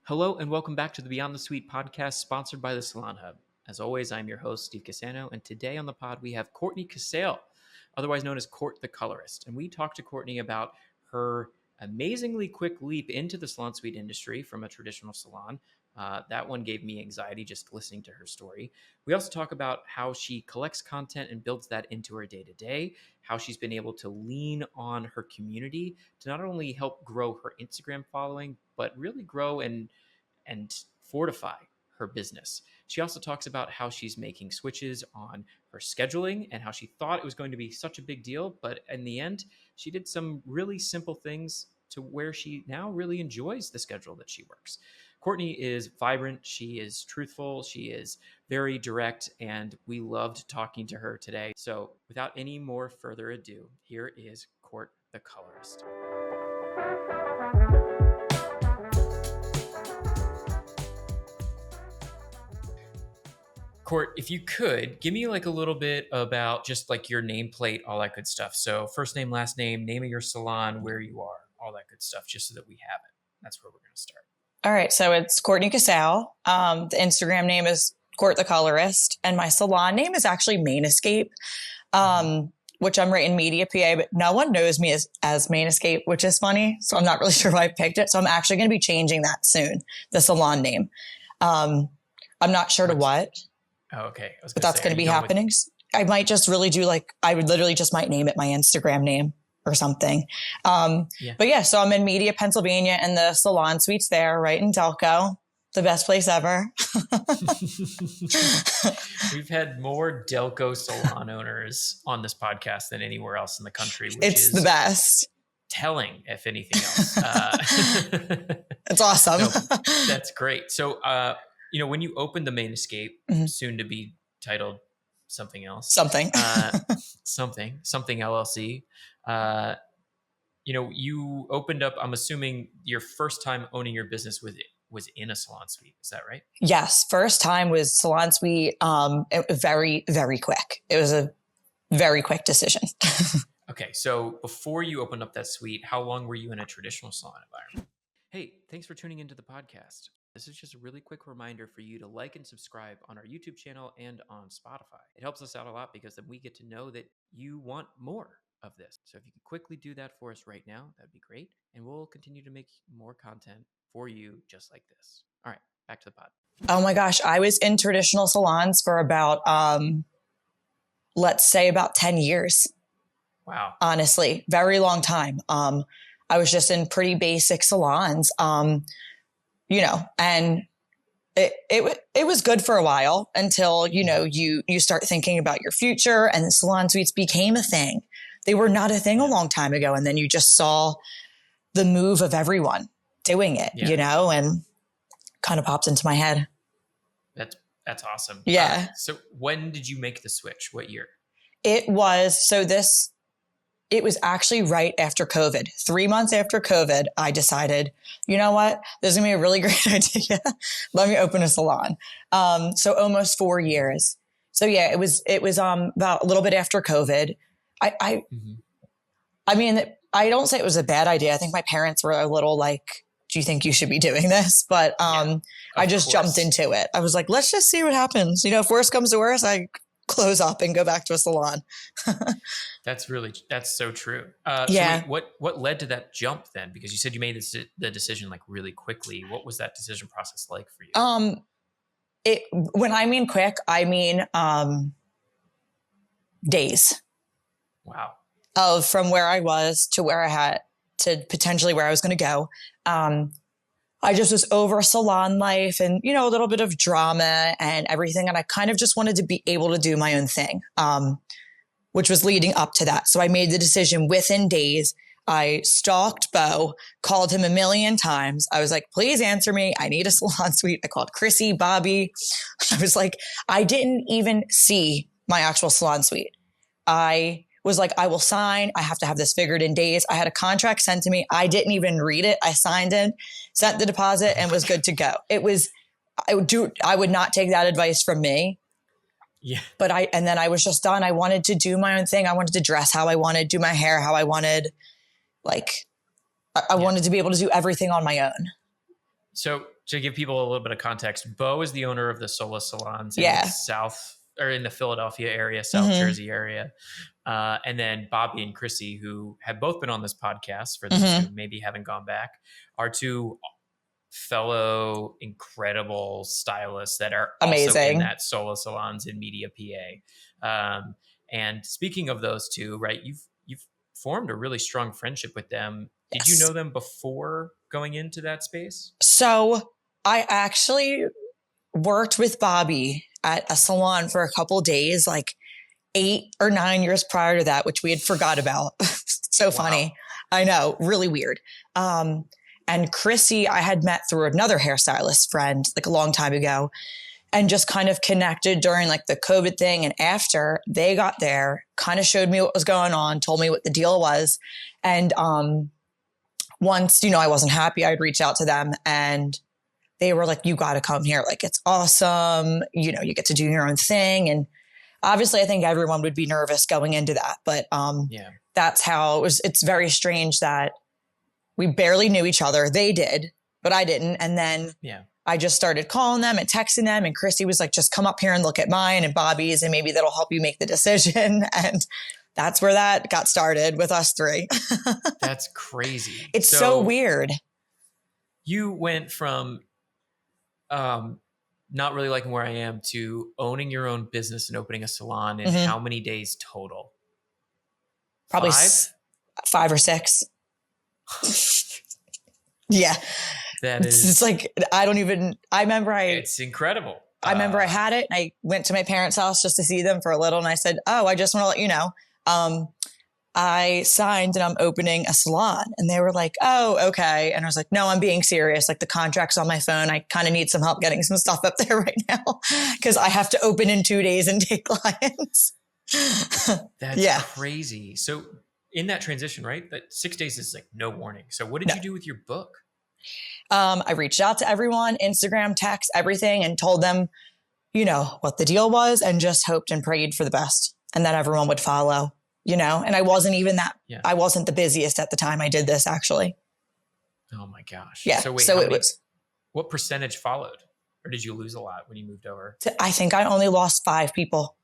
Hello and welcome back to the Beyond the Suite podcast sponsored by the Salon Hub. As always, I'm your host, Steve Casano, and today on the pod we have Courtney Casale, otherwise known as Court the Colorist. And we talked to Courtney about her amazingly quick leap into the salon suite industry from a traditional salon. That one gave me anxiety just listening to her story. We also talk about how she collects content and builds that into her day-to-day, how she's been able to lean on her community to not only help grow her Instagram following, but really grow and fortify her business. She also talks about how she's making switches on her scheduling and how she thought it was going to be such a big deal, but in the end, she did some really simple things to where she now really enjoys the schedule that she works. Courtney is vibrant, she is truthful, she is very direct, and we loved talking to her today. So without any more further ado, here is Court the Colorist. Court, if you could, give me like a little bit about just like your nameplate, all that good stuff. So first name, last name of your salon, where you are, all that good stuff, just so that we have it. That's where we're going to start. All right. So it's Courtney Casale. The Instagram name is Court the Colorist. And my salon name is actually Main Escape, which I'm right in Media, PA, but no one knows me as Main Escape, which is funny. So I'm not really sure why I picked it. So I'm actually going to be changing that soon, the salon name. I'm not sure to what. Oh, okay. But that's going to be happening. I might just really do I would literally just might name it my Instagram name or something. But yeah, so I'm in Media, Pennsylvania, and the salon suite's there, right in Delco, the best place ever. We've had more Delco salon owners on this podcast than anywhere else in the country, which it's is the best. Telling, if anything else. It's awesome. No, that's great. So, when you opened the Main Escape, soon to be titled something else, something LLC, you opened up, I'm assuming your first time owning your business was in a salon suite. Is that right? Yes. First time was salon suite. Very, very quick. It was a very quick decision. Okay. So before you opened up that suite, how long were you in a traditional salon environment? Hey, thanks for tuning into the podcast. This is just a really quick reminder for you to like and subscribe on our YouTube channel and on Spotify. It helps us out a lot because then we get to know that you want more of this. So if you could quickly do that for us right now, that'd be great. And we'll continue to make more content for you just like this. All right, back to the pod. Oh my gosh. I was in traditional salons for about, let's say about 10 years. Wow. Honestly, very long time. I was just in pretty basic salons. And it was good for a while until, you start thinking about your future, and the salon suites became a thing. They were not a thing a long time ago. And then you just saw the move of everyone doing it, and kind of popped into my head. That's awesome. Yeah. So when did you make the switch? What year? It was actually right after COVID. 3 months after COVID, I decided, you know what? This is going to be a really great idea. Let me open a salon. So almost 4 years. So yeah, it was about a little bit after COVID. I mean, I don't say it was a bad idea. I think my parents were a little like, do you think you should be doing this? But I just jumped into it. I was like, let's just see what happens. If worst comes to worst, I close up and go back to a salon. That's so true. Yeah. So wait, what led to that jump then? Because you said you made the decision like really quickly. What was that decision process like for you? When I mean quick, I mean days. Wow. Of from where I was to where I had to potentially where I was going to go. I just was over salon life and, a little bit of drama and everything. And I kind of just wanted to be able to do my own thing, which was leading up to that. So I made the decision within days. I stalked Bo, called him a million times. I was like, please answer me. I need a salon suite. I called Chrissy, Bobby. I was like, I didn't even see my actual salon suite. I was like, I will sign. I have to have this figured in days. I had a contract sent to me. I didn't even read it. I signed it, sent the deposit, and was good to go. I would not take that advice from me. Yeah. But then I was just done. I wanted to do my own thing. I wanted to dress how I wanted, do my hair how I wanted. I wanted to be able to do everything on my own. So to give people a little bit of context, Bo is the owner of the Sola salons in Yeah. in the Philadelphia area, South Mm-hmm. Jersey area. And then Bobby and Chrissy, who have both been on this podcast, for those Mm-hmm. who maybe haven't gone back, are two fellow incredible stylists that are also in Amazing. that Sola salons in Media, PA. And speaking of those two, right, you've formed a really strong friendship with them. Did you Yes. know them before going into that space? So I actually worked with Bobby at a salon for a couple of days, like 8 or 9 years prior to that, which we had forgot about. So Wow. funny. I know, really weird. Um, and Chrissy, I had met through another hairstylist friend like a long time ago and just kind of connected during like the COVID thing. And after they got there, kind of showed me what was going on, told me what the deal was. And once, I wasn't happy, I'd reach out to them and they were like, you got to come here. Like, it's awesome. You get to do your own thing. And obviously I think everyone would be nervous going into that, but Yeah. that's how it was. It's very strange that we barely knew each other. They did, but I didn't. And then Yeah. I just started calling them and texting them. And Christy was like, just come up here and look at mine and Bobby's, and maybe that'll help you make the decision. And that's where that got started with us three. That's crazy. It's so weird. You went from not really liking where I am to owning your own business and opening a salon in how many days total? Probably 5 or 6. Yeah. It's like, I remember it's incredible. I remember I had it and I went to my parents' house just to see them for a little. And I said, oh, I just want to let you know, I signed and I'm opening a salon. And they were like, oh, okay. And I was like, no, I'm being serious. Like, the contract's on my phone. I kind of need some help getting some stuff up there right now because I have to open in 2 days and take clients. That's crazy. So in that transition, right, that 6 days is like no warning. So what did you do with your book? I reached out to everyone, Instagram, text, everything, and told them, what the deal was, and just hoped and prayed for the best and that everyone would follow, and I wasn't even I wasn't the busiest at the time I did this, actually. Oh my gosh. Yeah. So wait, what percentage followed, or did you lose a lot when you moved over? I think I only lost 5 people.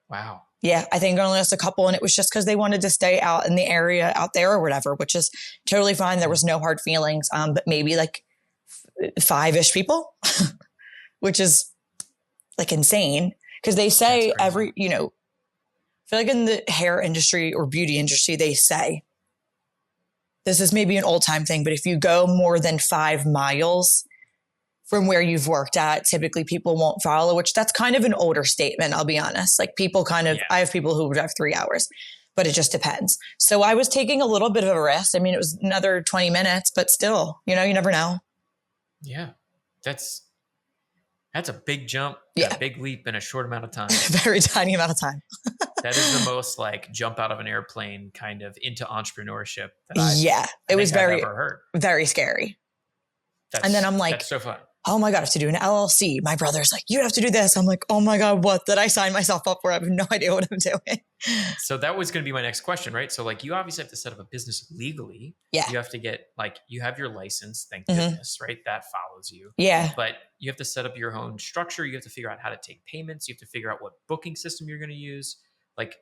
Wow. Yeah, I think I only lost a couple, and it was just because they wanted to stay out in the area out there or whatever, which is totally fine. There was no hard feelings, but maybe like 5-ish people, which is like insane because they say I feel like in the hair industry or beauty industry, they say, this is maybe an old time thing, but if you go more than 5 miles from where you've worked at, typically people won't follow, which that's kind of an older statement. I'll be honest. Like, people I have people who drive 3 hours, but it just depends. So I was taking a little bit of a risk. I mean, it was another 20 minutes, but still, you never know. Yeah. That's a big jump, a big leap in a short amount of time. Very tiny amount of time. That is the most like jump out of an airplane kind of into entrepreneurship that it was I've ever heard. Very scary. And then I'm like, that's so fun. Oh my God, I have to do an LLC. My brother's like, you have to do this. I'm like, oh my God, what did I sign myself up for? I have no idea what I'm doing. So that was going to be my next question, right? So like, you obviously have to set up a business legally. Yeah. You have to get you have your license, thank goodness, right? That follows you. Yeah. But you have to set up your own structure. You have to figure out how to take payments. You have to figure out what booking system you're going to use. Like,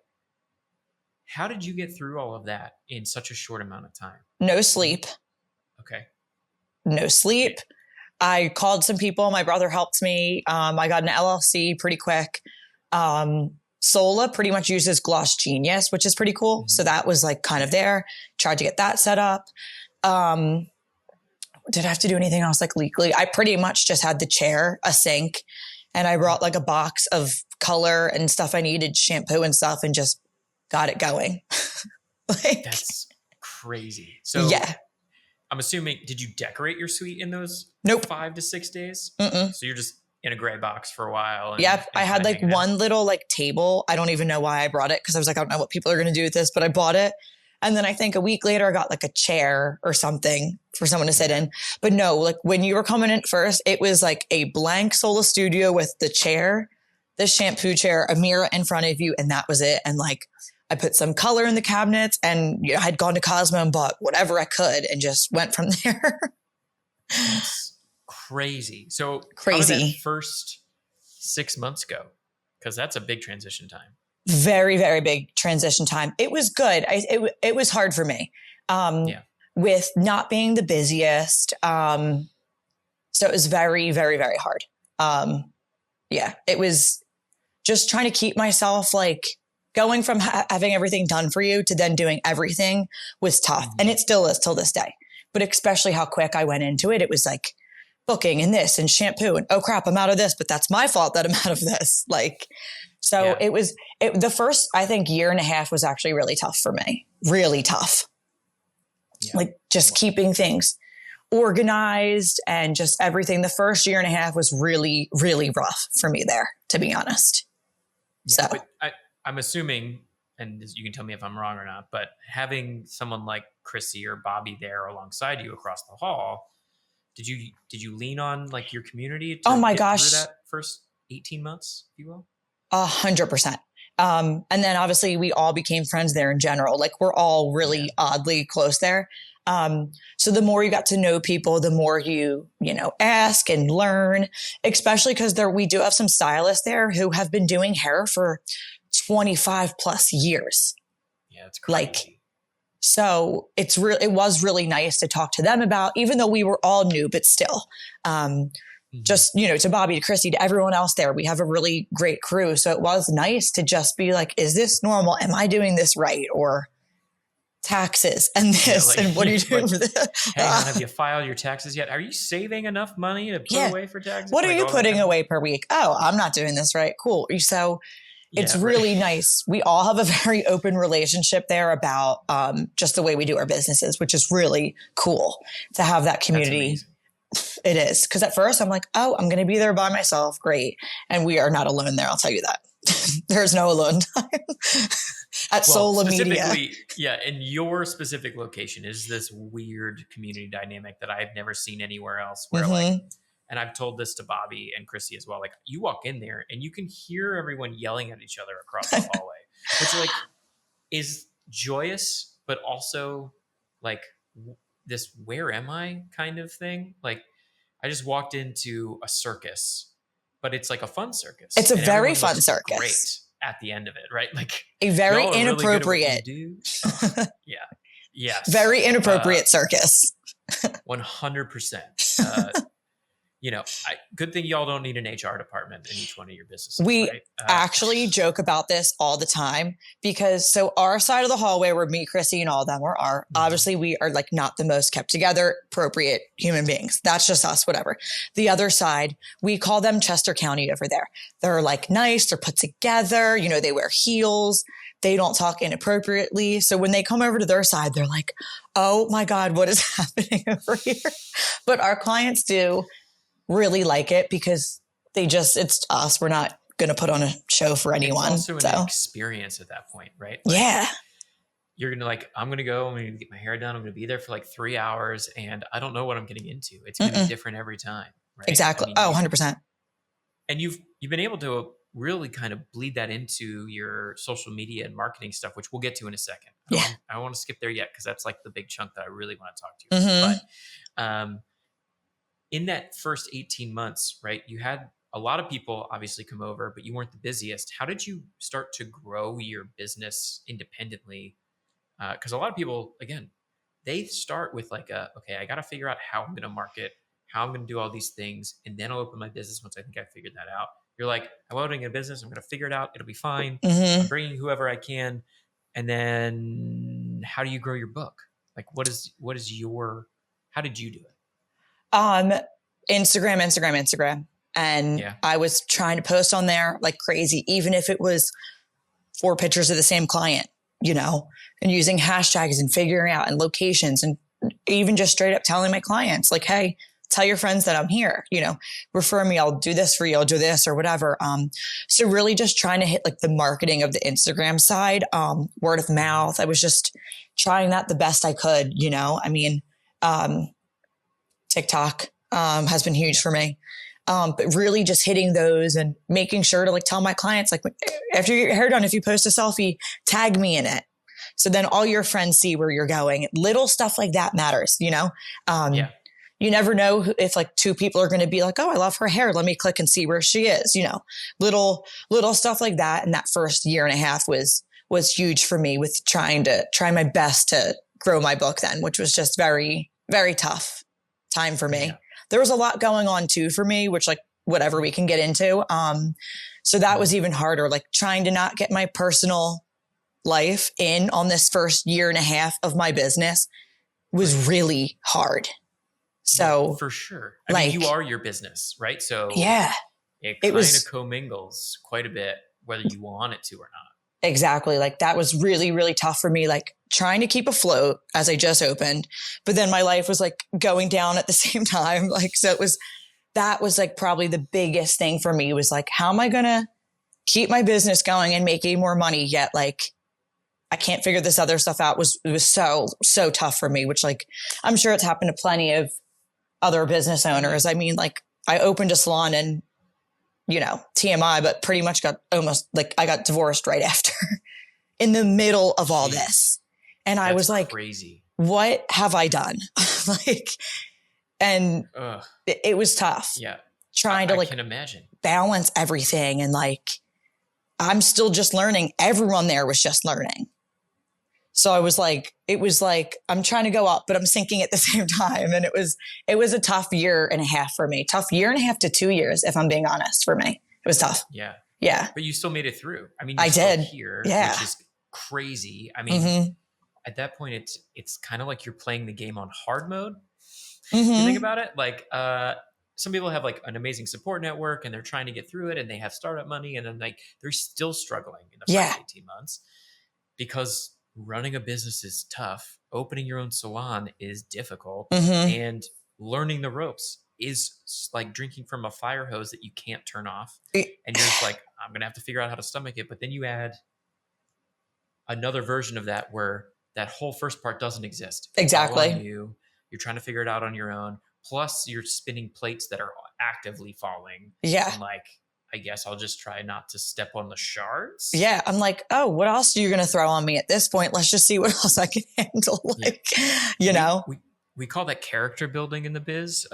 how did you get through all of that in such a short amount of time? No sleep. Okay. No sleep. Yeah. I called some people. My brother helped me. I got an LLC pretty quick. Sola pretty much uses Gloss Genius, which is pretty cool. Mm-hmm. So that was like kind of there. Tried to get that set up. Did I have to do anything else like legally? I pretty much just had the chair, a sink, and I brought like a box of color and stuff I needed, shampoo and stuff, and just got it going. That's crazy. So yeah. I'm assuming, did you decorate your suite in those 5 to 6 days? Mm-mm. So you're just in a gray box for a while. Yep. I had like one little like table. I don't even know why I brought it because I was like, I don't know what people are going to do with this, but I bought it. And then I think a week later I got like a chair or something for someone to sit in. But no, like when you were coming in first, it was like a blank Sola studio with the chair, the shampoo chair, a mirror in front of you. And that was it. And like, I put some color in the cabinets and I had gone to Cosmo and bought whatever I could and just went from there. crazy. So how did that Crazy. first 6 months go? Because that's a big transition time. Very, very big transition time. It was good. It was hard for me, Yeah. with not being the busiest. So it was very, very, very hard. Yeah, it was just trying to keep myself like going from having everything done for you to then doing everything was tough. And it still is till this day, but especially how quick I went into it. It was like booking and this and shampoo and, oh crap, I'm out of this, but that's my fault that I'm out of this. Like, so Yeah. the first, I think, year and a half was actually really tough for me. Really tough. Yeah. Like just keeping things organized and just everything. The first year and a half was really, really rough for me there, to be honest. Yeah, So but I'm assuming, and you can tell me if I'm wrong or not, but having someone like Chrissy or Bobby there alongside you across the hall, did you lean on like your community oh to my get through gosh, that first 18 months, if you will? 100%. And then obviously we all became friends there in general. Like we're all really oddly close there. So the more you got to know people, the more you ask and learn, especially because we do have some stylists there who have been doing hair for 25 plus years. Yeah, it's crazy. Like, so it was really nice to talk to them about, even though we were all new, but still, just, to Bobby, to Chrissy, to everyone else there, we have a really great crew. So it was nice to just be like, is this normal? Am I doing this right? Or taxes and this, and what are you doing for this? Hang on, have you filed your taxes yet? Are you saving enough money to put away for taxes? What are you putting away per week? Oh, I'm not doing this right. Cool. So it's really nice. We all have a very open relationship there about just the way we do our businesses, which is really cool to have that community. It is. Because at first I'm like, oh, I'm going to be there by myself. Great. And we are not alone there. I'll tell you that. There's no alone time at Sola Media. Yeah. In your specific location is this weird community dynamic that I've never seen anywhere else where like, and I've told this to Bobby and Chrissy as well. Like you walk in there and you can hear everyone yelling at each other across the hallway, which like is joyous, but also like this, where am I kind of thing. Like I just walked into a circus, but it's like a fun circus. It's a very fun circus. Great at the end of it, right? Like a very inappropriate. Really yeah. Yes. Very inappropriate circus. 100%. Good thing y'all don't need an HR department in each one of your businesses. We right? actually joke about this all the time because so our side of the hallway where me, Chrissy, and all of them are obviously we are like not the most kept together, appropriate human beings. That's just us, whatever. The other side, we call them Chester County over there. They're like nice, they're put together, they wear heels. They don't talk inappropriately. So when they come over to their side, they're like, oh my God, what is happening over here? But our clients do really like it because it's us. We're not going to put on a show for anyone. It's also an experience at that point, right? Like, yeah. You're going to I'm going to go, I'm going to get my hair done. I'm going to be there for like 3 hours and I don't know what I'm getting into. It's going to be different every time. Right? Exactly. 100%. And you've been able to really kind of bleed that into your social media and marketing stuff, which we'll get to in a second. I don't want to skip there yet because that's like the big chunk that I really want to talk to you about. But in that first 18 months, right, you had a lot of people obviously come over, but you weren't the busiest. How did you start to grow your business independently? Because a lot of people, again, they start with like okay, I got to figure out how I'm going to market, how I'm going to do all these things, and then I'll open my business once I think I figured that out. You're like, I'm opening a business, I'm going to figure it out, it'll be fine. I'm bringing whoever I can. And then how do you grow your book? Like, how did you do it? Instagram. And I was trying to post on there like crazy, even if it was 4 pictures of the same client, and using hashtags and figuring out and locations and even just straight up telling my clients like, hey, tell your friends that I'm here, refer me. I'll do this for you. I'll do this or whatever. So really just trying to hit like the marketing of the Instagram side, word of mouth. I was just trying that the best I could, TikTok has been huge for me. But really just hitting those and making sure to like tell my clients, like after you get your hair done, if you post a selfie, tag me in it. So then all your friends see where you're going. Little stuff like that matters, you never know if like two people are going to be like, oh, I love her hair. Let me click and see where she is, little stuff like that. And that first year and a half was huge for me with trying my best to grow my book then, which was just very, very tough time for me. Yeah. There was a lot going on too for me, which like whatever we can get into. So that was even harder, like trying to not get my personal life in on this first year and a half of my business was really hard. So yeah, for sure. I mean, you are your business, right? So yeah, it kind of commingles quite a bit, whether you want it to or not. Exactly. Like that was really, really tough for me, like trying to keep afloat as I just opened, but then my life was like going down at the same time. Like, so that was like probably the biggest thing for me was like, how am I going to keep my business going and making more money yet? Like, I can't figure this other stuff out. It was so tough for me, which like, I'm sure it's happened to plenty of other business owners. I mean, like I opened a salon and, TMI, but pretty much got almost like I got divorced right after in the middle of all this. And I was like, crazy. What have I done? It was tough. Yeah. Trying to I can imagine balance everything. And like, I'm still just learning. Everyone there was just learning. So it was like, I'm trying to go up, but I'm sinking at the same time. And it was a tough year and a half for me. Tough year and a half to 2 years, if I'm being honest, for me. It was tough. Yeah. Yeah. But you still made it through. I mean, I did here, yeah. Which is crazy. I mean, at that point, it's kind of like you're playing the game on hard mode. You think about it, like some people have like an amazing support network and they're trying to get through it and they have startup money and then like they're still struggling in the first 18 months because running a business is tough. Opening your own salon is difficult and learning the ropes is like drinking from a fire hose that you can't turn off. And you're just like, I'm going to have to figure out how to stomach it. But then you add another version of that where that whole first part doesn't exist. Exactly. It's all on you. You're trying to figure it out on your own. Plus you're spinning plates that are actively falling. Yeah. And like, I guess I'll just try not to step on the shards. Yeah. I'm like, oh, what else are you going to throw on me at this point? Let's just see what else I can handle. Like, We call that character building in the biz.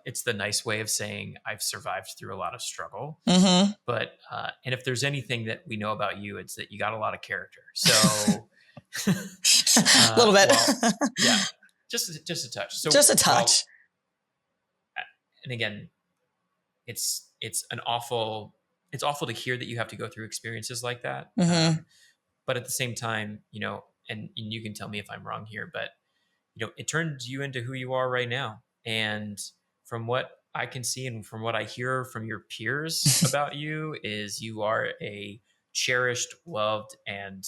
It's the nice way of saying I've survived through a lot of struggle. But, and if there's anything that we know about you, it's that you got a lot of character. So a little bit. Well, yeah, just a touch. So just a touch. And again, it's awful to hear that you have to go through experiences like that. But at the same time, and you can tell me if I'm wrong here, but it turned you into who you are right now. And from what I can see and from what I hear from your peers about you is you are a cherished, loved, and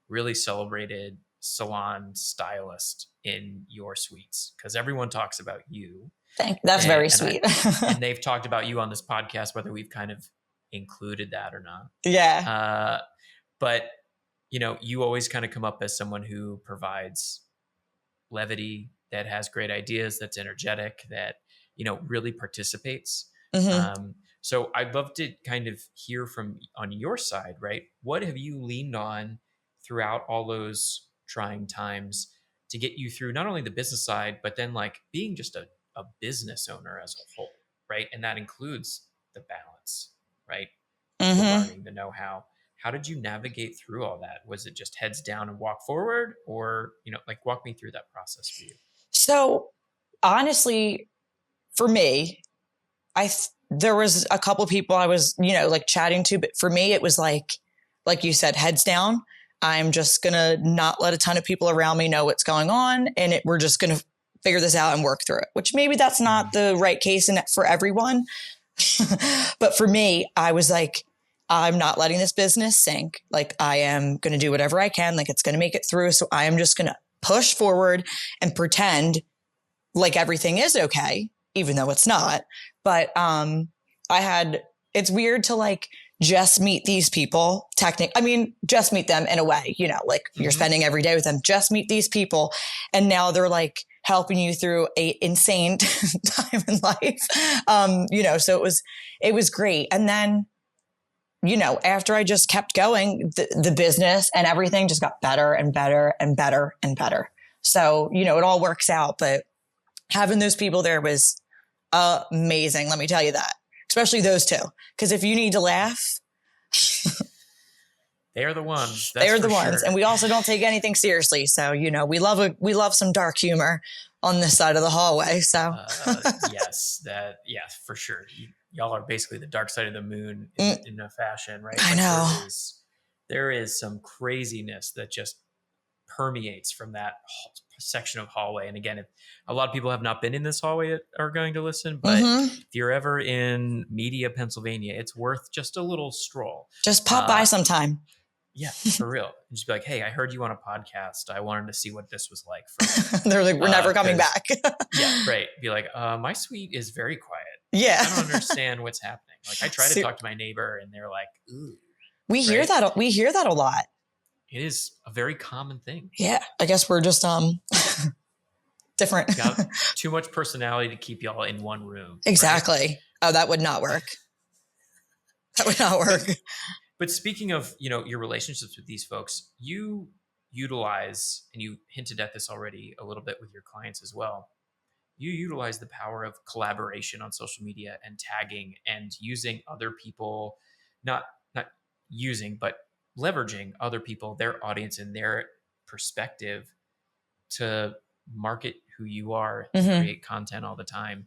really celebrated salon stylist in your suites because everyone talks about you. That's very sweet. And they've talked about you on this podcast, whether we've kind of included that or not. Yeah. But, you always kind of come up as someone who provides levity, that has great ideas, that's energetic, that, really participates. So I'd love to kind of hear from on your side, right? What have you leaned on throughout all those trying times to get you through not only the business side, but then like being just a business owner as a whole, right? And that includes the balance, right? The learning, the know-how. How did you navigate through all that? Was it just heads down and walk forward, or, walk me through that process for you? So honestly, for me, there was a couple people I was, chatting to, but for me, it was like you said, heads down. I'm just going to not let a ton of people around me know what's going on. And we're just going to figure this out and work through it, which maybe that's not the right case for everyone. But for me, I was like, I'm not letting this business sink. Like I am going to do whatever I can. Like it's going to make it through. So I am just going to push forward and pretend like everything is okay, even though it's not. But it's weird to like just meet these people. Just meet them in a way, you're spending every day with them, just meet these people. And now they're like helping you through a insane time in life. So it was great. And then, after I just kept going, the business and everything just got better and better and better and better. So, it all works out, but having those people there was amazing. Let me tell you that, especially those two. Because if you need to laugh, They are the ones. That's they're for the ones. sure. And we also don't take anything seriously. So, we love some dark humor on this side of the hallway. So yes, for sure. Y'all are basically the dark side of the moon in a fashion, right? I Like know. there is some craziness that just permeates from that section of hallway. And again, if a lot of people have not been in this hallway that are going to listen, but if you're ever in Media, Pennsylvania, it's worth just a little stroll. Just pop by sometime. Yeah, for real. And just be like, hey, I heard you on a podcast. I wanted to see what this was like for They're like, we're never coming back. Yeah, right. Be like, my suite is very quiet. Yeah. I don't understand what's happening. Like I try to talk to my neighbor and they're like, ooh. We hear that. We hear that a lot. It is a very common thing. Yeah. I guess we're just different. Got too much personality to keep y'all in one room. Exactly. Right? Oh, that would not work. That would not work. But speaking of, your relationships with these folks, you utilize, and you hinted at this already a little bit with your clients as well. You utilize the power of collaboration on social media and tagging and using other people, not using, but leveraging other people, their audience and their perspective to market who you are, create content all the time.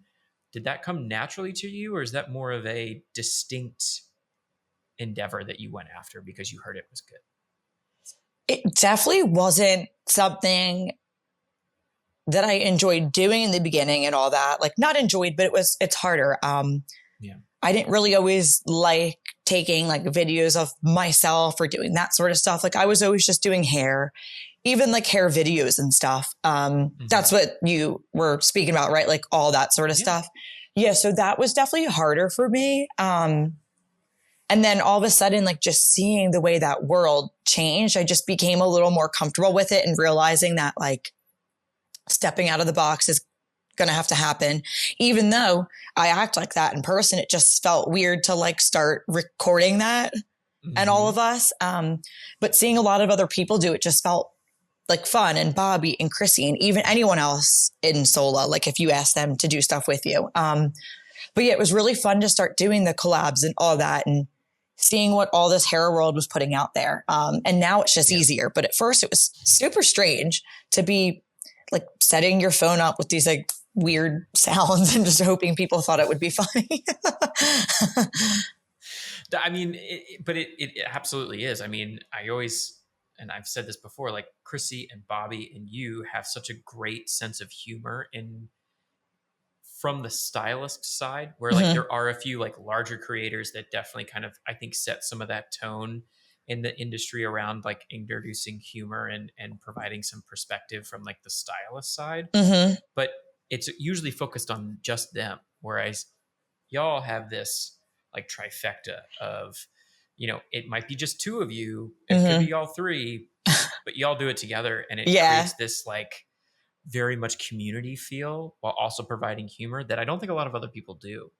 Did that come naturally to you, or is that more of a distinct endeavor that you went after because you heard it was good? It definitely wasn't something that I enjoyed doing in the beginning and all that. Like not enjoyed, but it's harder. I didn't really always like taking like videos of myself or doing that sort of stuff. Like I was always just doing hair, even like hair videos and stuff. That's what you were speaking about, right? Like all that sort of stuff. Yeah. So that was definitely harder for me. And then all of a sudden, like just seeing the way that world changed, I just became a little more comfortable with it and realizing that like stepping out of the box is going to have to happen. Even though I act like that in person, it just felt weird to like start recording that and all of us. But seeing a lot of other people do it just felt like fun, and Bobby and Chrissy and even anyone else in Sola, like if you ask them to do stuff with you. But yeah, it was really fun to start doing the collabs and all that and seeing what all this hair world was putting out there. And now it's just easier. But at first it was super strange to be like setting your phone up with these like weird sounds and just hoping people thought it would be funny. I mean, it absolutely is. I mean, and I've said this before, like Chrissy and Bobby and you have such a great sense of humor from the stylist side, where like there are a few like larger creators that definitely kind of, I think, set some of that tone in the industry around like introducing humor and providing some perspective from like the stylist side. But it's usually focused on just them. Whereas y'all have this like trifecta of, it might be just two of you. It could be all three, but y'all do it together. And it creates this like very much community feel while also providing humor that I don't think a lot of other people do.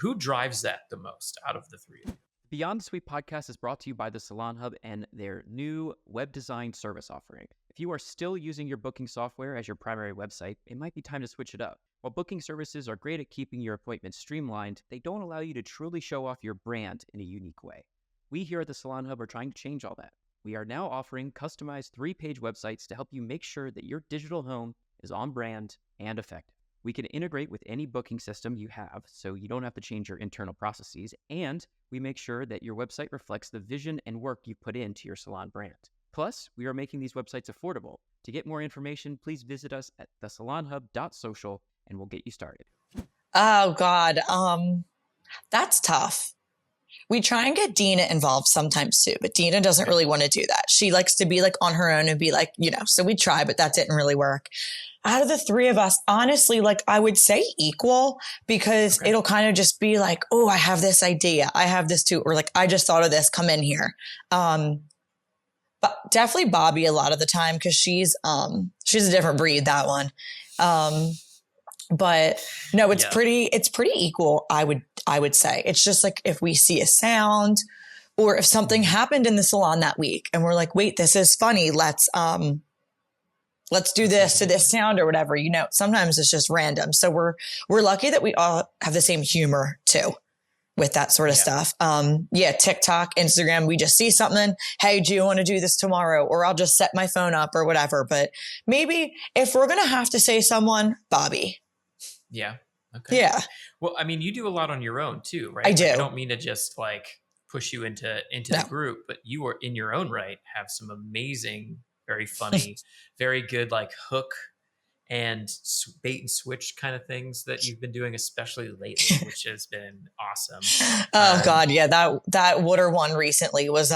Who drives that the most out of the three of you? Beyond the Suite podcast is brought to you by the Salon Hub and their new web design service offering. If you are still using your booking software as your primary website, it might be time to switch it up. While booking services are great at keeping your appointments streamlined, they don't allow you to truly show off your brand in a unique way. We here at the Salon Hub are trying to change all that. We are now offering customized 3-page websites to help you make sure that your digital home is on brand and effective. We can integrate with any booking system you have, so you don't have to change your internal processes, and we make sure that your website reflects the vision and work you've put into your salon brand. Plus, we are making these websites affordable. To get more information, please visit us at thesalonhub.social, and we'll get you started. Oh, God. That's tough. We try and get Dina involved sometimes too, but Dina doesn't really want to do that. She likes to be like on her own and be like, so we try, but that didn't really work. Out of the three of us, honestly, like I would say equal, because it'll kind of just be like, oh, I have this idea. I have this too. Or like, I just thought of this, come in here. But definitely Bobby a lot of the time, because she's a different breed, that one. But no, it's pretty equal. I would say it's just like if we see a sound or if something happened in the salon that week and we're like, wait, this is funny. Let's let's do this to this sound or whatever, sometimes it's just random. So we're lucky that we all have the same humor too with that sort of stuff. TikTok, Instagram, we just see something. Hey, do you want to do this tomorrow? Or I'll just set my phone up or whatever. But maybe if we're going to have to say someone, Bobby. Yeah. Okay. Yeah. Well, I mean, you do a lot on your own too, right? I do. I don't mean to just like push you into the group, but you are in your own right, have some amazing, very funny, very good like hook and bait and switch kind of things that you've been doing, especially lately, which has been awesome. Oh God. Yeah. That water one recently was,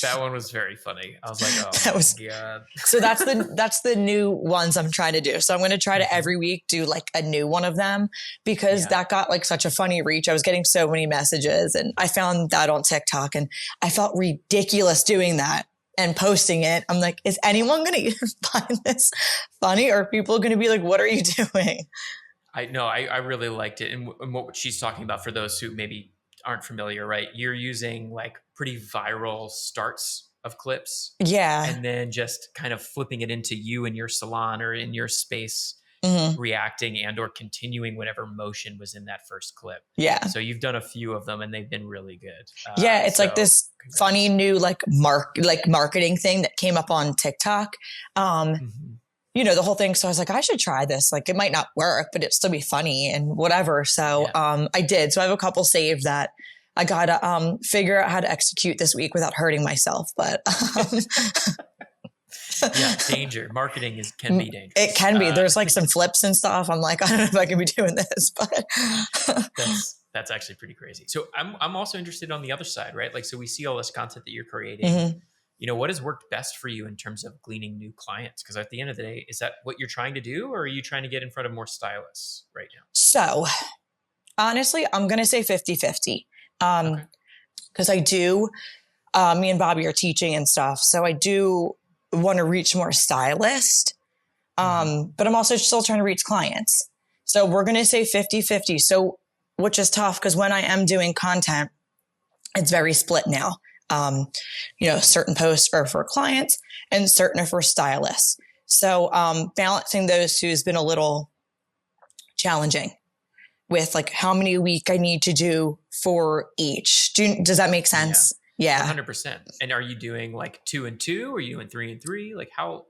that one was very funny. I was like, oh God. So that's the new ones I'm trying to do. So I'm going to try to every week do like a new one of them because that got like such a funny reach. I was getting so many messages and I found that on TikTok and I felt ridiculous doing that and posting it. I'm like, is anyone going to even find this funny or are people going to be like, what are you doing? I really liked it. And what she's talking about for those who maybe aren't familiar, right? You're using like pretty viral starts of clips. Yeah. And then just kind of flipping it into you in your salon or in your space, reacting and or continuing whatever motion was in that first clip. Yeah. So you've done a few of them and they've been really good. It's like this funny new like marketing thing that came up on TikTok. The whole thing. So I was like, I should try this. Like it might not work, but it'd still be funny and whatever. So I did. So I have a couple saved that I got to figure out how to execute this week without hurting myself. But danger. Marketing can be dangerous. It can be. There's like some flips and stuff. I'm like, I don't know if I can be doing this, but that's actually pretty crazy. So I'm also interested on the other side, right? Like, so we see all this content that you're creating. What has worked best for you in terms of gleaning new clients? Because at the end of the day, is that what you're trying to do? Or are you trying to get in front of more stylists right now? So honestly, I'm going to say 50-50. Because I do, me and Bobby are teaching and stuff. So I do want to reach more stylists. But I'm also still trying to reach clients. So we're going to say 50-50. So, which is tough because when I am doing content, it's very split now. Certain posts are for clients and certain are for stylists. So, balancing those two has been a little challenging with like how many a week I need to do for each. Does that make sense? Yeah. 100%. And are you doing like 2 and 2? Or are you doing 3 and 3? Like how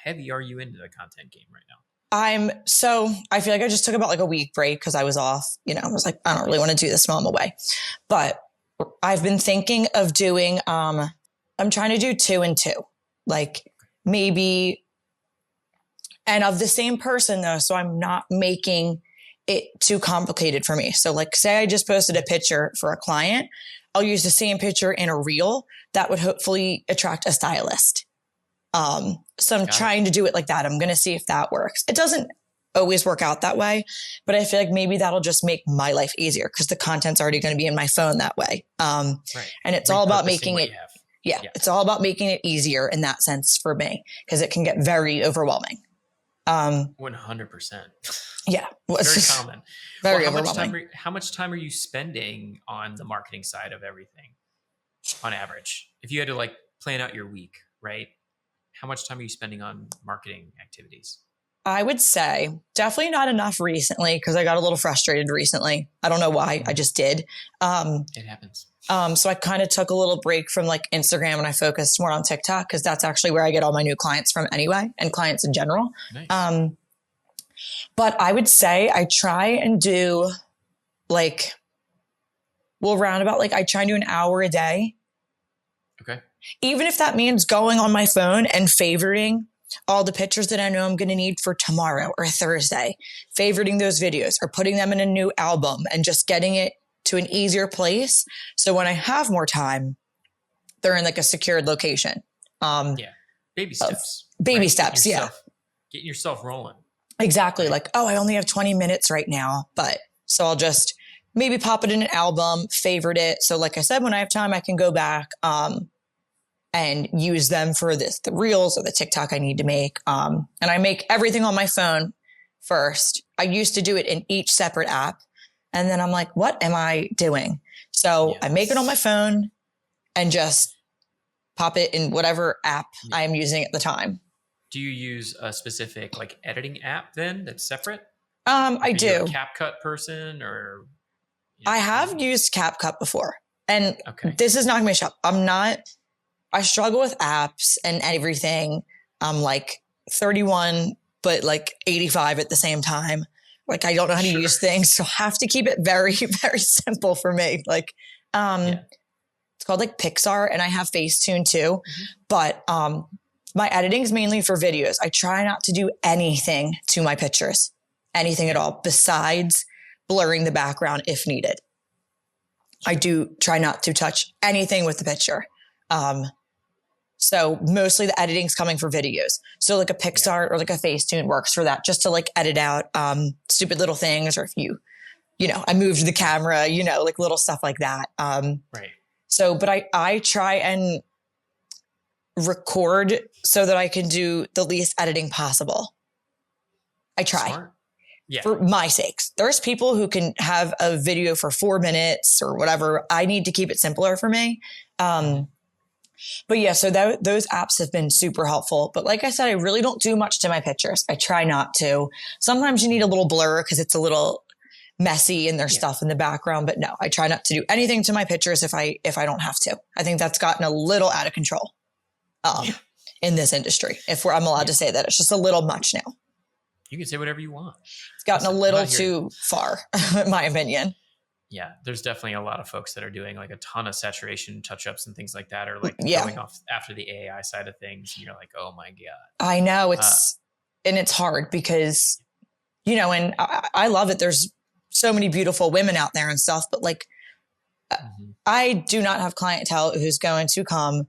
heavy are you into the content game right now? I feel like I just took about like a week break because I was off, I was like, I don't really want to do this while I'm away, but I've been thinking of doing, I'm trying to do 2 and 2, like maybe, and of the same person though. So I'm not making it too complicated for me. So like, say I just posted a picture for a client, I'll use the same picture in a reel that would hopefully attract a stylist. So I'm trying to do it like that. I'm going to see if that works. It doesn't always work out that way, but I feel like maybe that'll just make my life easier because the content's already going to be in my phone that way. And it's all about making it, it's all about making it easier in that sense for me because it can get very overwhelming. 100%. Yeah. Very common. Very overwhelming. How much time are you spending on the marketing side of everything on average? If you had to like plan out your week, right? How much time are you spending on marketing activities? I would say definitely not enough recently because I got a little frustrated recently. I don't know why. I just did. It happens. So I kind of took a little break from like Instagram and I focused more on TikTok because that's actually where I get all my new clients from anyway and clients in general. Nice. But I would say I try and do like, roundabout, like I try and do an hour a day. Okay. Even if that means going on my phone and favoriting all the pictures that I know I'm going to need for tomorrow or Thursday, favoriting those videos or putting them in a new album and just getting it to an easier place. So when I have more time, they're in like a secured location. Baby steps. Baby steps. Getting yourself rolling. Exactly. Right. Like, I only have 20 minutes right now, so I'll just maybe pop it in an album, favorite it. So like I said, when I have time, I can go back, and use them for the reels or the TikTok I need to make. And I make everything on my phone first. I used to do it in each separate app. And then I'm like, what am I doing? So I make it on my phone and just pop it in whatever app I'm using at the time. Do you use a specific like editing app then that's separate? I Like, are you a do. CapCut person or? I have used CapCut before, and Okay. this is not gonna be a shop. I struggle with apps and everything. I'm like 31, but like 85 at the same time. Like I don't know how to use things. So I have to keep it very, very simple for me. Like, it's called like Pixar, and I have Facetune too. But, my editing is mainly for videos. I try not to do anything to my pictures, anything at all, besides blurring the background if needed. I do try not to touch anything with the picture. So mostly the editing's coming for videos. So like a Pixar or like a Facetune works for that, just to like edit out stupid little things, or if I moved the camera, like little stuff like that. Right. So, but I try and record so that I can do the least editing possible. I try. Smart. Yeah. For my sakes. There's people who can have a video for 4 minutes or whatever. I need to keep it simpler for me. But yeah, so those apps have been super helpful. But like I said, I really don't do much to my pictures. I try not to. Sometimes you need a little blur because it's a little messy and there's stuff in the background. But no, I try not to do anything to my pictures if I don't have to. I think that's gotten a little out of control in this industry. I'm allowed to say that. It's just a little much now. You can say whatever you want. It's gotten a little too far, in my opinion. Yeah, there's definitely a lot of folks that are doing like a ton of saturation touch-ups and things like that, or like going off after the AI side of things. And you're like, oh my God. I know it's hard because, and I love it. There's so many beautiful women out there and stuff, but like, I do not have clientele who's going to come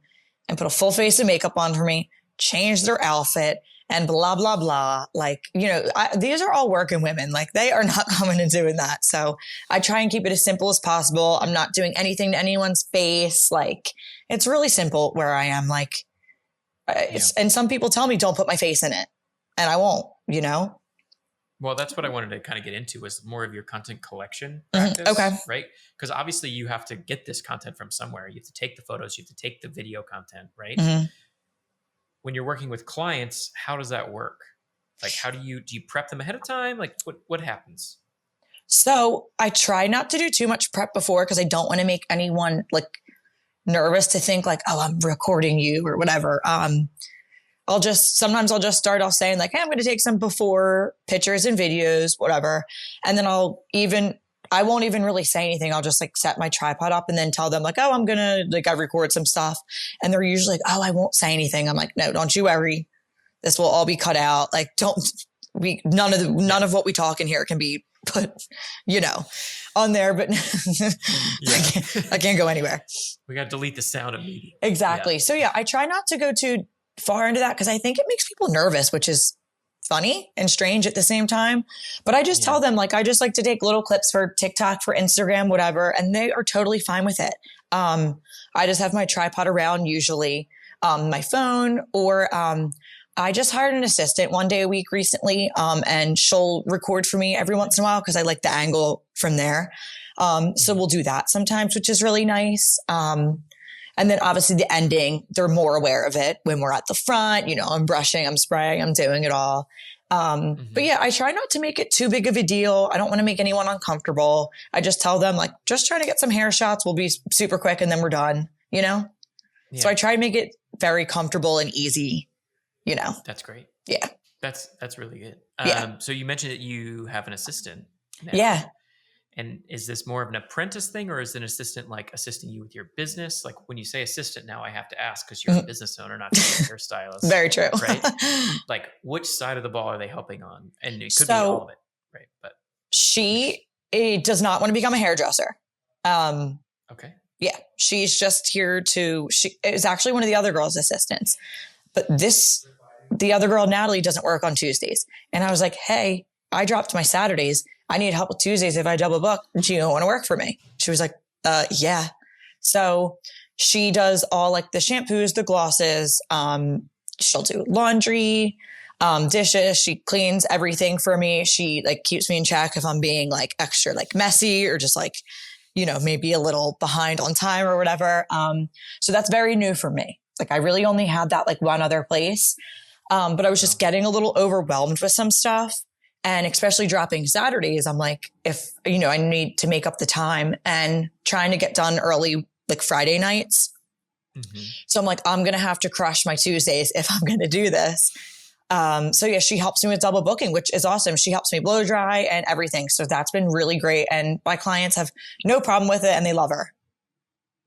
and put a full face of makeup on for me, change their outfit, and blah, blah, blah. Like, these are all working women. Like they are not coming and doing that. So I try and keep it as simple as possible. I'm not doing anything to anyone's face. Like it's really simple where I am. Like, and some people tell me don't put my face in it, and I won't, Well, that's what I wanted to kind of get into, was more of your content collection practice, okay. Right? Because obviously you have to get this content from somewhere. You have to take the photos, you have to take the video content, right? When you're working with clients, how does that work? Like, how do you prep them ahead of time? Like what happens? So I try not to do too much prep before, because I don't want to make anyone like nervous to think like, oh, I'm recording you or whatever. Sometimes I'll just start off saying like, hey, I'm going to take some before pictures and videos, whatever. And then I won't even really say anything. I'll just like set my tripod up and then tell them like, oh, I'm going to I record some stuff. And they're usually like, oh, I won't say anything. I'm like, no, don't you worry. This will all be cut out. Like, none of what we talk in here can be put, on there, but I can't go anywhere. We got to delete the sound immediately. Exactly. Yeah. So yeah, I try not to go too far into that, because I think it makes people nervous, which is funny and strange at the same time. But I just tell them like, I just like to take little clips for TikTok, for Instagram, whatever. And they are totally fine with it. I just have my tripod around, usually my phone, or I just hired an assistant one day a week recently, and she'll record for me every once in a while because I like the angle from there. So we'll do that sometimes, which is really nice. And then obviously the ending, they're more aware of it when we're at the front, I'm brushing, I'm spraying, I'm doing it all. But yeah, I try not to make it too big of a deal. I don't want to make anyone uncomfortable. I just tell them like, just trying to get some hair shots. We'll be super quick and then we're done, Yeah. So I try to make it very comfortable and easy, That's great. Yeah. That's really good. Yeah. So you mentioned that you have an assistant now. Yeah. And is this more of an apprentice thing, or is an assistant like assisting you with your business? Like when you say assistant now, I have to ask, because you're a business owner, not just a hairstylist. Very true. Right? Like which side of the ball are they helping on? And it could be all of it. Right. But she does not want to become a hairdresser. Okay. Yeah. She's just here she is actually one of the other girls' assistants. But the other girl, Natalie, doesn't work on Tuesdays. And I was like, hey, I dropped my Saturdays. I need help with Tuesdays if I double book. Do you want to work for me? She was like, yeah. So she does all like the shampoos, the glosses. She'll do laundry, dishes. She cleans everything for me. She like keeps me in check if I'm being like extra like messy, or just like, maybe a little behind on time or whatever. So that's very new for me. Like I really only had that like one other place. But I was just getting a little overwhelmed with some stuff. And especially dropping Saturdays, I'm like, if, I need to make up the time and trying to get done early, like Friday nights. Mm-hmm. So I'm like, I'm going to have to crush my Tuesdays if I'm going to do this. So yeah, she helps me with double booking, which is awesome. She helps me blow dry and everything. So that's been really great. And my clients have no problem with it and they love her,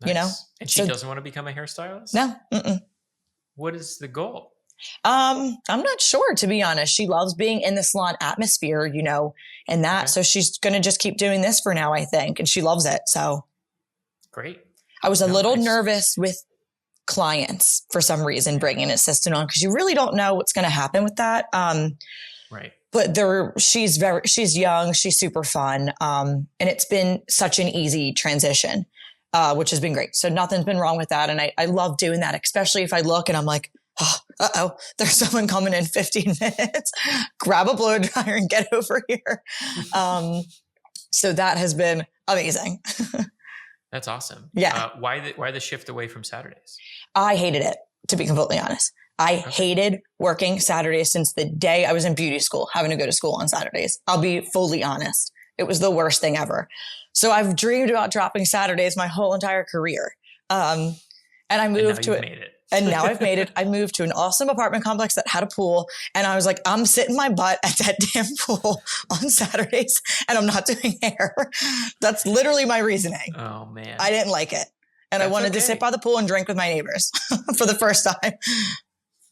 Nice. And she doesn't want to become a hairstylist? No. Mm-mm. What is the goal? I'm not sure, to be honest. She loves being in the salon atmosphere, and that. Okay. So she's going to just keep doing this for now, I think. And she loves it. So great. I was a little nervous with clients for some reason, bringing an assistant on, because you really don't know what's going to happen with that. Right. But she's young, she's super fun. And it's been such an easy transition, which has been great. So nothing's been wrong with that. And I love doing that, especially if I look and I'm like, oh, there's someone coming in 15 minutes, grab a blow dryer and get over here. So that has been amazing. That's awesome. Yeah. Why the shift away from Saturdays? I hated it, to be completely honest. I hated working Saturdays since the day I was in beauty school, having to go to school on Saturdays. I'll be fully honest. It was the worst thing ever. So I've dreamed about dropping Saturdays my whole entire career. And I moved to it. And now I've made it. I moved to an awesome apartment complex that had a pool. And I was like, I'm sitting my butt at that damn pool on Saturdays and I'm not doing hair. That's literally my reasoning. Oh, man. I didn't like it. And I wanted to sit by the pool and drink with my neighbors for the first time.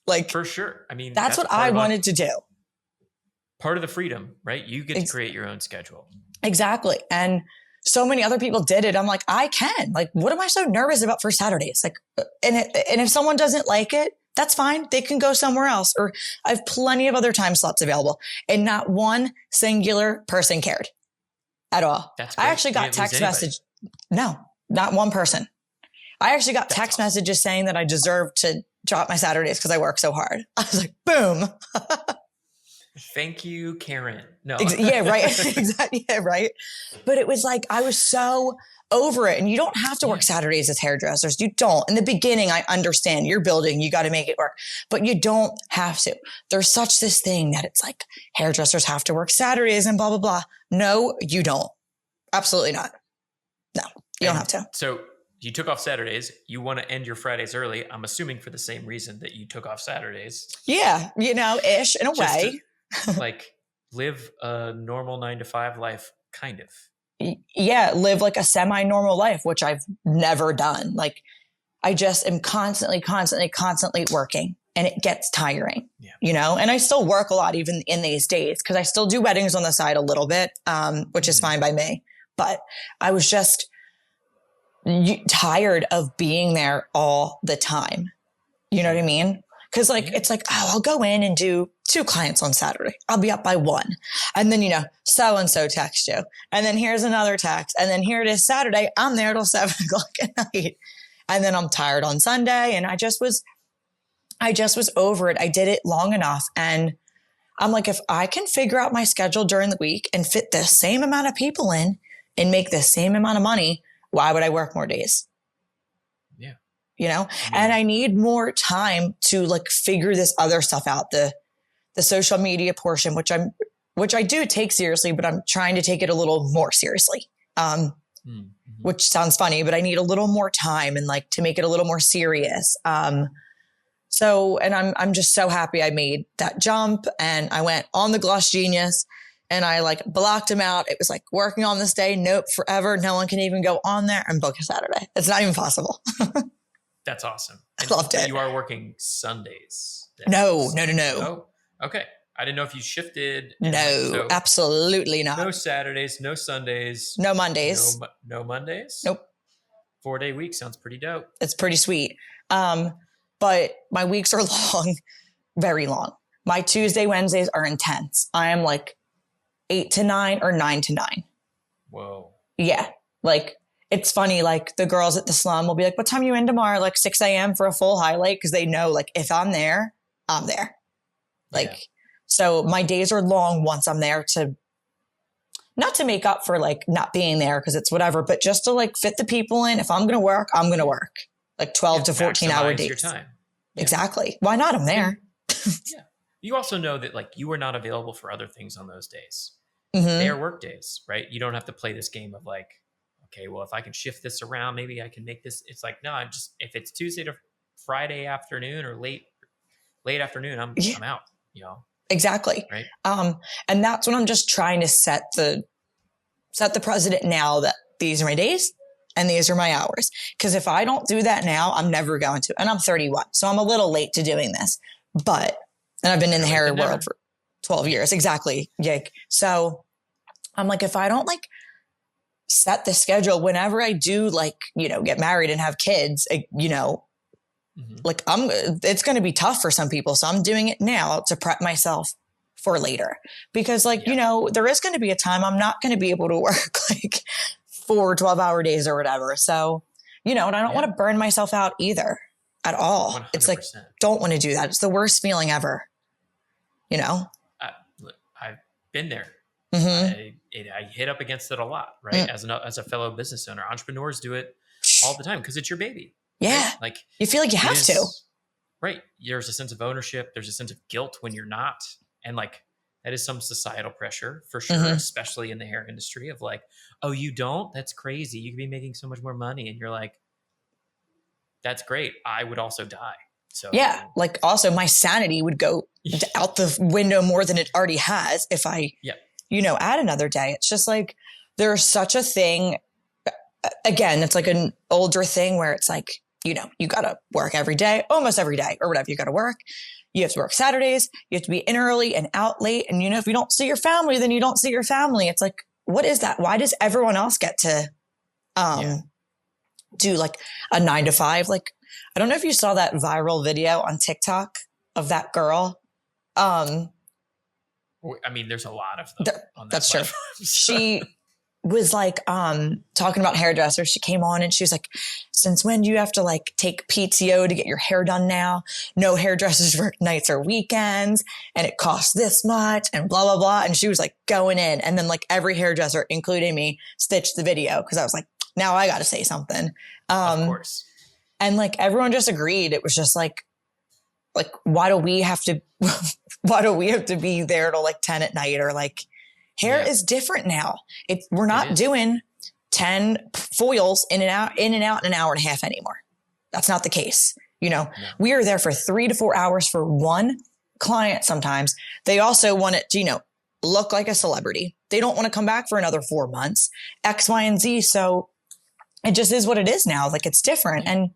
Like, for sure. I mean, that's what I wanted to do. Part of the freedom, right? You get to create your own schedule. Exactly. And so many other people did it. I'm like, I can. Like, what am I so nervous about for Saturdays? Like, and if someone doesn't like it, that's fine. They can go somewhere else. Or I have plenty of other time slots available. And not one singular person cared at all. That's great. I actually got text message. No, not one person. I actually got text messages saying that I deserved to drop my Saturdays because I work so hard. I was like, boom. Thank you, Karen. No. Yeah, right. Exactly. Yeah, right. But it was like, I was so over it. And you don't have to work Saturdays as hairdressers. You don't. In the beginning, I understand you're building, you got to make it work, but you don't have to. There's such this thing that it's like hairdressers have to work Saturdays and blah, blah, blah. No, you don't. Absolutely not. No, you don't have to. So you took off Saturdays. You want to end your Fridays early. I'm assuming for the same reason that you took off Saturdays. Yeah. Ish in a way. Like live a normal 9-to-5 life, kind of. Yeah. Live like a semi-normal life, which I've never done. Like I just am constantly working and it gets tiring, and I still work a lot even in these days because I still do weddings on the side a little bit, which is fine by me. But I was just tired of being there all the time. You know what I mean? Because it's like, oh, I'll go in and do 2 clients on Saturday. I'll be up by 1. And then, so-and-so text you. And then here's another text. And then here it is Saturday. I'm there till 7 o'clock at night. And then I'm tired on Sunday. And I just was over it. I did it long enough. And I'm like, if I can figure out my schedule during the week and fit the same amount of people in and make the same amount of money, why would I work more days? And I need more time to figure this other stuff out. The social media portion, which I do take seriously, but I'm trying to take it a little more seriously. Which sounds funny, but I need a little more time and to make it a little more serious. So, and I'm just so happy I made that jump and I went on the Gloss Genius and I blocked him out. It was working on this day. Nope. Forever. No one can even go on there and book a Saturday. It's not even possible. That's awesome. And I loved it. You are working Sundays. No. Oh, okay. I didn't know if you shifted. No, absolutely not. No Saturdays, no Sundays. No Mondays. No Mondays? Nope. 4-day week sounds pretty dope. It's pretty sweet. But my weeks are long, very long. My Tuesday, Wednesdays are intense. I am 8 to 9 or 9 to 9. Whoa. Yeah. It's funny, the girls at the salon will be like, what time are you in tomorrow? 6 a.m. for a full highlight. Cause they know if I'm there, I'm there. So my days are long once I'm there not to make up for not being there cause it's whatever, but just to fit the people in. If I'm going to work, I'm going to work 12 to 14 hour days. Your time. Yeah. Exactly. Why not? I'm there. Yeah. You also know that like you are not available for other things on those days. They Mm-hmm. are work days, right? You don't have to play this game of like, okay, well, if I can shift this around, maybe I can make this. It's like, no, I'm just, if it's Tuesday to Friday afternoon or late afternoon, Yeah, I'm out, you know, exactly. right? And that's when I'm just trying to set the precedent now that these are my days and these are my hours. Because if I don't do that now, I'm never going to. And I'm 31, so I'm a little late to doing this. But, and I've been in the Better late hair than never. world for 12 years. Exactly. Yike. So I'm like, if I don't like set the schedule whenever I do like, get married and have kids, like it's going to be tough for some people. So I'm doing it now to prep myself for later because like, there is going to be a time I'm not going to be able to work like 4 12-hour days or whatever. So, and I don't want to burn myself out either at all. 100%. It's like, don't want to do that. It's the worst feeling ever, I've been there. Mm-hmm. I hit up against it a lot, right? As a fellow business owner, entrepreneurs do it all the time because it's your baby. Yeah. Right? Like you feel like you have to. Right. There's a sense of ownership. There's a sense of guilt when you're not. And like, that is some societal pressure for sure, especially in the hair industry of like, oh, you don't? That's crazy. You could be making so much more money. And you're like, that's great. I would also die. So yeah, like also my sanity would go out the window more than it already has if I, add another day. It's just like, there's such a thing. Again, it's like an older thing where it's like, you got to work every day, almost every day or whatever. You got to work. You have to work Saturdays. You have to be in early and out late. And, if you don't see your family, then you don't see your family. It's like, what is that? Why does everyone else get to do like a 9 to 5? Like, I don't know if you saw that viral video on TikTok of that girl. I mean, there's a lot of them on that That's platform. true. She was like talking about hairdressers. She came on and she was like, since when do you have to like take PTO to get your hair done now? No hairdressers work nights or weekends and it costs this much and blah, blah, blah. And she was like going in, and then like every hairdresser, including me, stitched the video because I was like, now I got to say something. Of course. And like everyone just agreed. It was just like, why do we have to be there till like 10 at night? Or like, hair is different now. We're not doing 10 foils in and out in an hour and a half anymore. That's not the case. We are there for 3 to 4 hours for one client. Sometimes they also want it to, look like a celebrity. They don't want to come back for another 4 months, X, Y, and Z. So it just is what it is now. Like it's different. And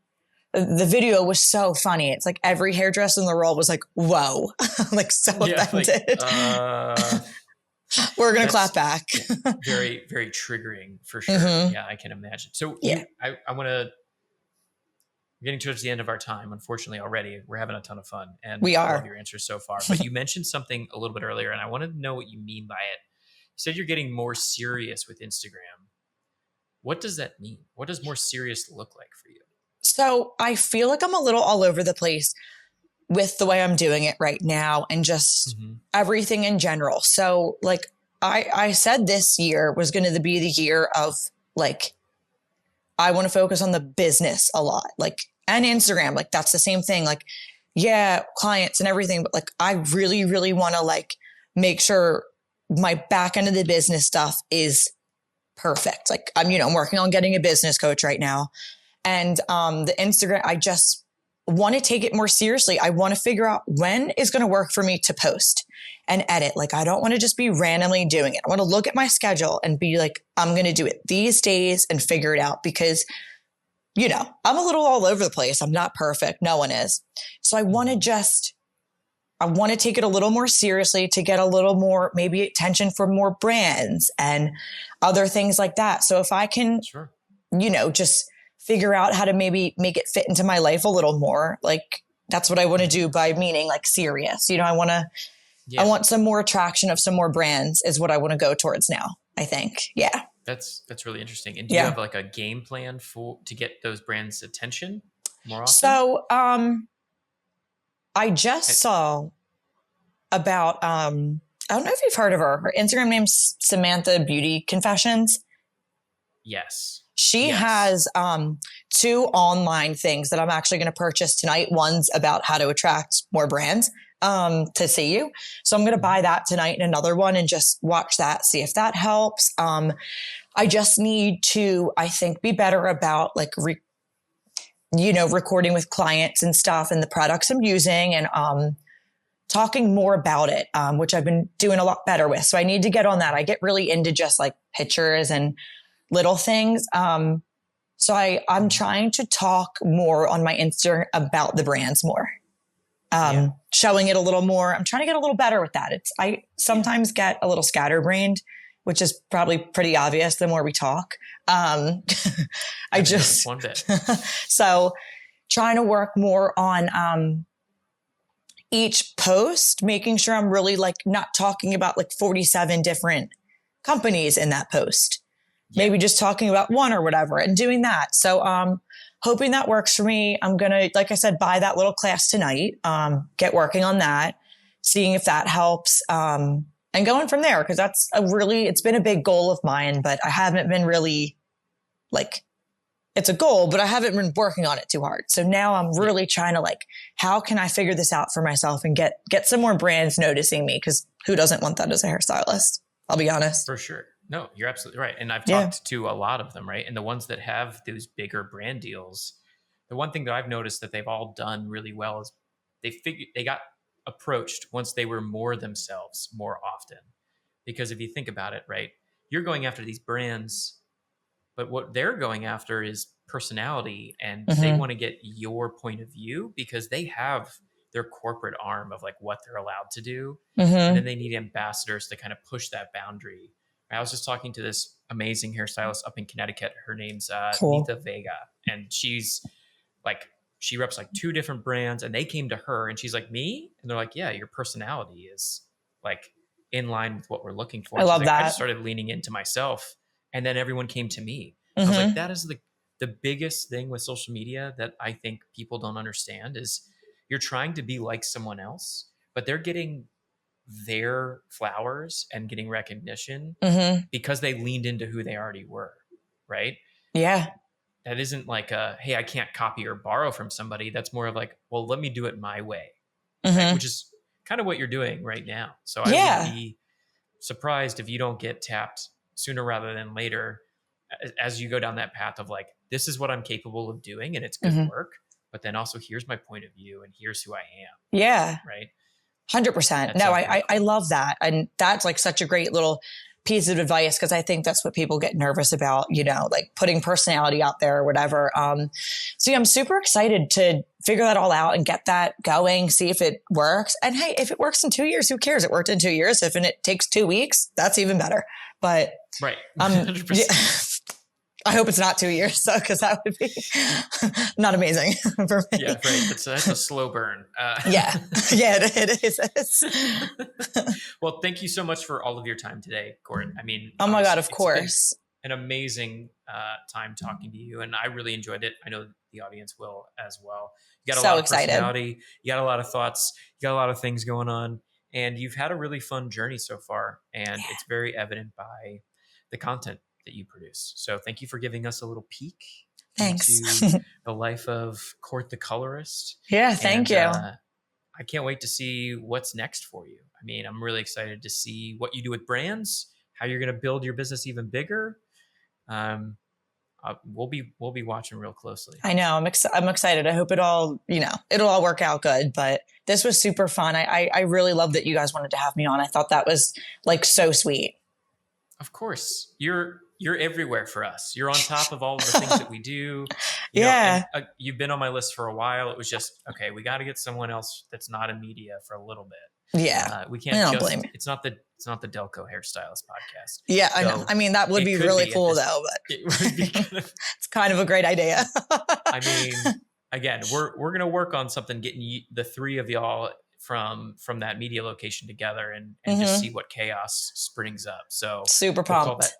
the video was so funny. It's like every hairdresser in the world was like, whoa, like so offended. We're going to clap back. Very, very triggering for sure. Yeah, I can imagine. So I want to, we're getting towards the end of our time. Unfortunately, already we're having a ton of fun and we are. I love your answers so far, but you mentioned something a little bit earlier and I wanted to know what you mean by it. You said you're getting more serious with Instagram. What does that mean? What does more serious look like for you? So I feel like I'm a little all over the place with the way I'm doing it right now and just everything in general. So like I said this year was going to be the year of like, I want to focus on the business a lot, like, and Instagram, like that's the same thing. Like, yeah, clients and everything, but like, I really, really want to like make sure my back end of the business stuff is perfect. Like I'm working on getting a business coach right now. And the Instagram, I just want to take it more seriously. I want to figure out when is going to work for me to post and edit. Like, I don't want to just be randomly doing it. I want to look at my schedule and be like, I'm going to do it these days and figure it out because, I'm a little all over the place. I'm not perfect. No one is. So I want to take it a little more seriously to get a little more, maybe attention from more brands and other things like that. So if I can, just figure out how to maybe make it fit into my life a little more. Like that's what I want to do by meaning like serious. I want some more attraction of some more brands is what I want to go towards now, I think. Yeah. That's really interesting. And do you have like a game plan to get those brands' attention more often? So, I just saw about, I don't know if you've heard of her. Her Instagram name's Samantha Beauty Confessions. Yes. She Yes. has 2 online things that I'm actually going to purchase tonight. One's about how to attract more brands to see you. So I'm going to buy that tonight, and another one, and just watch that, see if that helps. I just need to, I think, be better about like, recording with clients and stuff and the products I'm using, and talking more about it, which I've been doing a lot better with. So I need to get on that. I get really into just like pictures and little things. So I'm trying to talk more on my Insta about the brands more, showing it a little more. I'm trying to get a little better with that. I sometimes get a little scatterbrained, which is probably pretty obvious the more we talk. I just, one bit. So trying to work more on, each post, making sure I'm really like not talking about like 47 different companies in that post. Maybe just talking about one or whatever and doing that. So, hoping that works for me. I'm going to, like I said, buy that little class tonight, get working on that, seeing if that helps, and going from there. Cause it's been a big goal of mine, but I haven't been really like, it's a goal, but I haven't been working on it too hard. So now I'm really trying to like, how can I figure this out for myself and get some more brands noticing me? Cause who doesn't want that as a hairstylist? I'll be honest. For sure. No, you're absolutely right. And I've talked to a lot of them, right? And the ones that have those bigger brand deals, the one thing that I've noticed that they've all done really well is they got approached once they were more themselves more often. Because if you think about it, right, you're going after these brands, but what they're going after is personality, and they want to get your point of view because they have their corporate arm of like what they're allowed to do. And then they need ambassadors to kind of push that boundary. I was just talking to this amazing hairstylist up in Connecticut. Her name's Nita Vega, and she's like, she reps like 2 different brands, and they came to her and she's like, me? And they're like, yeah, your personality is like in line with what we're looking for. I love like, that. I just started leaning into myself, and then everyone came to me. I was like, that is the biggest thing with social media that I think people don't understand is you're trying to be like someone else, but they're getting their flowers and getting recognition because they leaned into who they already were. Right. Yeah. That isn't like hey, I can't copy or borrow from somebody. That's more of like, well, let me do it my way. Right? Which is kind of what you're doing right now. So I would be surprised if you don't get tapped sooner rather than later as you go down that path of like, this is what I'm capable of doing and it's good work, but then also here's my point of view and here's who I am. Yeah. Right. 100%. No, I love that. And that's like such a great little piece of advice, because I think that's what people get nervous about, like putting personality out there or whatever. So yeah, I'm super excited to figure that all out and get that going, see if it works. And hey, if it works in 2 years, who cares? It worked in 2 years. If it takes 2 weeks, that's even better. But right. 100%. I hope it's not 2 years, though, because that would be not amazing for me. Yeah, right. That's a slow burn. Yeah, it is. Well, thank you so much for all of your time today, Court. I mean, oh my God, of course. An amazing time talking to you, and I really enjoyed it. I know the audience will as well. You got a lot of personality. You got a lot of thoughts. You got a lot of things going on, and you've had a really fun journey so far, and it's very evident by the content that you produce. So thank you for giving us a little peek into the life of Court the Colorist. Yeah, thank you. I can't wait to see what's next for you. I mean, I'm really excited to see what you do with brands, how you're going to build your business even bigger. We'll be watching real closely. I know. I'm excited. I hope it'll all work out good, but this was super fun. I really love that you guys wanted to have me on. I thought that was like so sweet. Of course, you're everywhere for us. You're on top of all of the things that we do. You've been on my list for a while. It was just, okay, we got to get someone else that's not in media for a little bit. Yeah. We can't blame you. It's not the Delco Hairstylist podcast. Yeah, so I know. I mean, that would be really cool though, but it would be it's kind of a great idea. I mean, again, we're going to work on something, getting the 3 of y'all from that media location together and just see what chaos springs up. So super pumped.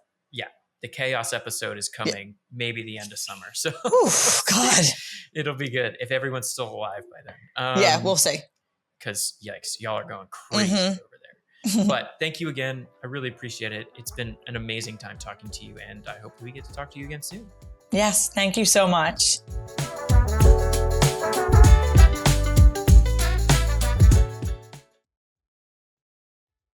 The chaos episode is coming maybe the end of summer. So God, it'll be good if everyone's still alive by then. We'll see. Because yikes, y'all are going crazy over there. But thank you again. I really appreciate it. It's been an amazing time talking to you, and I hope we get to talk to you again soon. Yes, thank you so much.